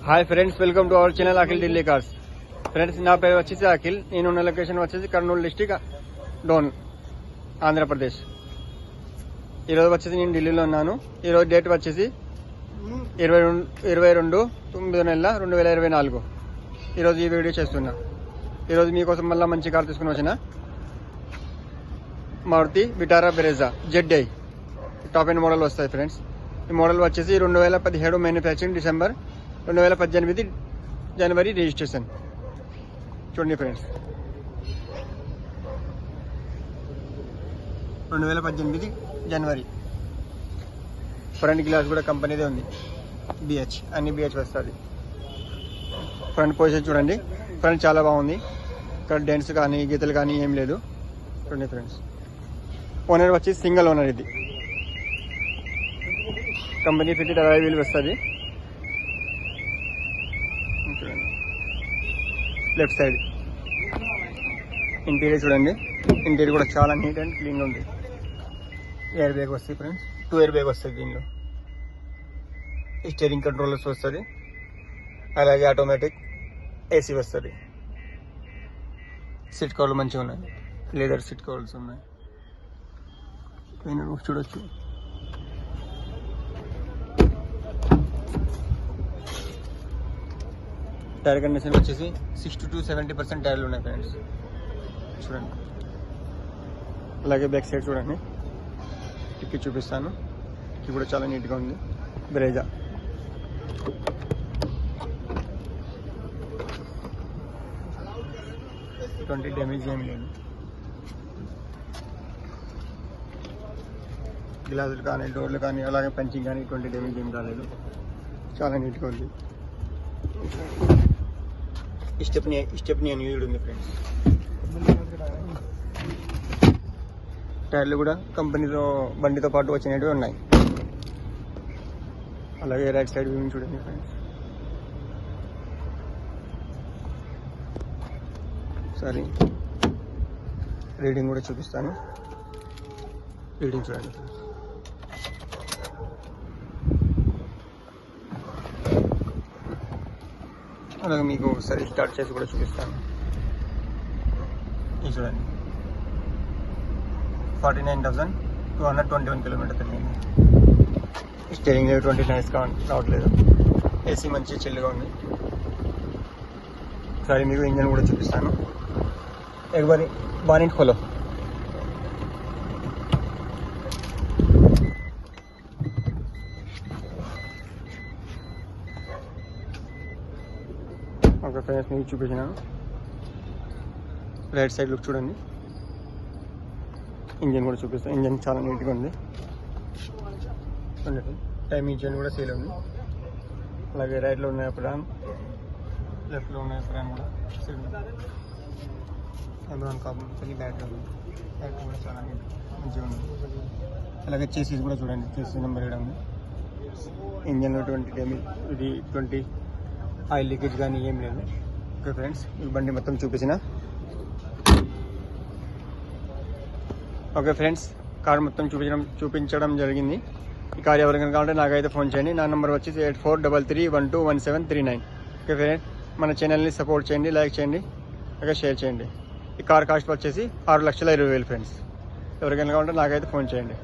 Hi friends, welcome to our channel Akhil Delhi cars. Friends, నా పేరు వచ్చేసి అఖిల్. నేనున్న లొకేషన్ వచ్చేసి కర్నూలు డిస్టిక్, డోన్, ఆంధ్రప్రదేశ్. ఈరోజు వచ్చేసి నేను ఢిల్లీలో ఉన్నాను. ఈరోజు డేట్ వచ్చేసి 22/9/2024. ఈరోజు ఈ వీడియో చేస్తున్నా. ఈరోజు మీకోసం మళ్ళీ మంచి కార్ తీసుకుని వచ్చిన Maruti Vitara Brezza ZI top end model వస్తాయి ఫ్రెండ్స్. ఈ మోడల్ వచ్చేసి 2017 మ్యానుఫ్యాక్చరింగ్, డిసెంబర్ 2018 జనవరి రిజిస్ట్రేషన్. చూడండి ఫ్రెండ్స్, 2018 జనవరి. ఫ్రంట్ గ్లాస్ కూడా కంపెనీదే ఉంది, BH, అన్ని BH వస్తుంది. ఫ్రంట్ పొజిషన్ చూడండి, ఫ్రంట్ చాలా బాగుంది. ఇక్కడ డెంట్స్ కానీ గీతలు కానీ ఏం లేదు. చూడండి ఫ్రెండ్స్, ఓనర్ వచ్చి సింగిల్ ఓనర్. ఇది కంపెనీ ఫిటెడ్ అలై వీల్ వస్తుంది. లెఫ్ట్ సైడ్ ఇంటీరియర్ చూడండి, ఇంటీరియర్ కూడా చాలా నీట్ అండ్ క్లీన్ ఉంది. ఎయిర్ బ్యాగ్ వస్తుంది ఫ్రెండ్స్, 2 ఎయిర్ బ్యాగ్ వస్తుంది. దీనిలో స్టీరింగ్ కంట్రోలర్స్ వస్తుంది, అలాగే ఆటోమేటిక్ AC వస్తుంది. సీట్ కవర్లు మంచిగా ఉన్నాయి, లెదర్ సీట్ కవర్స్ ఉన్నాయి. చూడొచ్చు. టైర్ కండిషన్ వచ్చేసి 60 to 70% టైర్లు ఉన్నాయి ఫ్రెండ్స్. చూడండి, అలాగే బ్యాక్ సైడ్ చూడండి, టిక్కి చూపిస్తాను. టిక్కి కూడా చాలా నీట్గా ఉంది. బ్రెజా ఎటువంటి డ్యామేజ్ ఏమి లేదు. గ్లాసులు కానీ డోర్లు కానీ అలాగే పంచింగ్ కానీ ఎటువంటి డ్యామేజ్ ఏం కాలేదు. చాలా నీట్గా ఉంది. స్టెప్ని అని యూజ్ ఉంది ఫ్రెండ్స్. టైర్లు కూడా కంపెనీలో బండితో పాటు వచ్చినవి ఉన్నాయి. అలాగే రైట్ సైడ్ వ్యూ చూడండి ఫ్రెండ్స్. సారీ, రీడింగ్ కూడా చూపిస్తాను. రీడింగ్ చూడండి ఫ్రెండ్స్. అలాగే మీకు ఒకసారి స్టార్ట్ చేసి కూడా చూపిస్తాను. ఇది చూడండి, 49,221 కిలోమీటర్ తిరిగింది. స్టీరింగ్ ఎటువంటి నైస్ రావట్లేదు. AC మంచి చిల్లుగా ఉంది. ఒకసారి మీకు ఇంజన్ కూడా చూపిస్తాను. ఒకసారి బానెట్ ఖోలో. ఓకే ఫ్రెండ్స్, మీకు చూపించినాను. రైట్ సైడ్ లుక్ చూడండి. ఇంజన్ కూడా చూపిస్తాను. ఇంజన్ చాలా నీట్గా ఉంది. టైమ్ ఇంజన్ కూడా సేల్ ఉంది. అలాగే రైట్లో ఉన్నాయి ప్రాన్, లెఫ్ట్లో ఉన్నాయి ప్రాన్ కూడా సేల్ ఉంది. ఎమ్రాన్ కాబట్టి బ్యాటరీ ఉంది. బ్యాటరీ కూడా చాలా మంచిగా ఉంది. అలాగే చేసీస్ కూడా చూడండి, చేసీ నెంబర్ 7 ఉంది. ఇంజన్ 20 డ్యామేజ్, ఇది 20 ఆయిల్ లీకేజ్ కానీ ఏం లేదు. ఓకే ఫ్రెండ్స్, ఈ బండి మొత్తం చూపించిన. ఓకే ఫ్రెండ్స్, కార్ మొత్తం చూపించడం జరిగింది. ఈ కార్ ఎవరికైనా కావాలంటే నాకైతే ఫోన్ చేయండి. నా నెంబర్ వచ్చేసి 8433121739. ఓకే ఫ్రెండ్స్, మన ఛానల్ని సపోర్ట్ చేయండి, లైక్ చేయండి, అలాగే షేర్ చేయండి. ఈ కార్ కాస్ట్ వచ్చేసి 6,20,000 ఫ్రెండ్స్. ఎవరికైనా కావాలంటే నాకైతే ఫోన్ చేయండి.